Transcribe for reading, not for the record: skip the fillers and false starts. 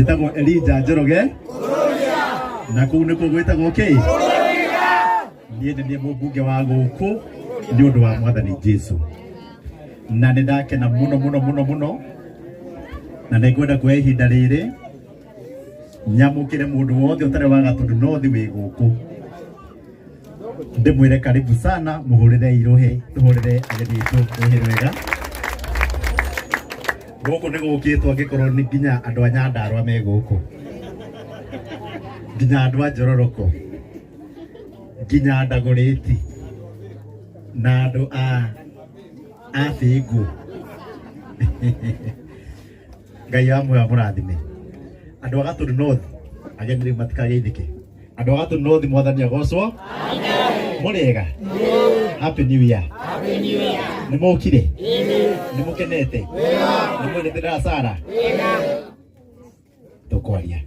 Njĩtagwo Elijah Njoroge. Na kũu nĩkuo gwĩtagwo kĩ? Niĩ nĩ mũmbunge wa gũkũ nĩ ũndũ wa Mwathani Jesũ. Na nĩ ndakena mũno. Na nĩngwenda kuoya ihinda rĩrĩ nyamũkĩre mũndũ wothe ũtarĩ wa Gatũndũ North wĩ gũkũ. Ndĩmwĩre karibu sana, mũhũrĩre irohe, tũhũrĩre ageni aitũ rũhĩ rwega. Gũkũ nĩ gũkĩtwo angĩkorwo nĩ nginya andũ a Nyandarua me gũkũ, nginya andũ a Njororoko, nginya Ndagũrĩti na andũ a Bĩngũ. Ngai amwe amũrathime. Andũ a Gatũndũ North ageni rĩu matikageithĩke. Andũ a Gatũndũ North Mwathani agocwo. Amen. Mũrĩega? Happy New Year. Happy New Year. Nĩ mũkire? Nĩ mũkenete? Nĩ mwendete Sara? Tũkwaria.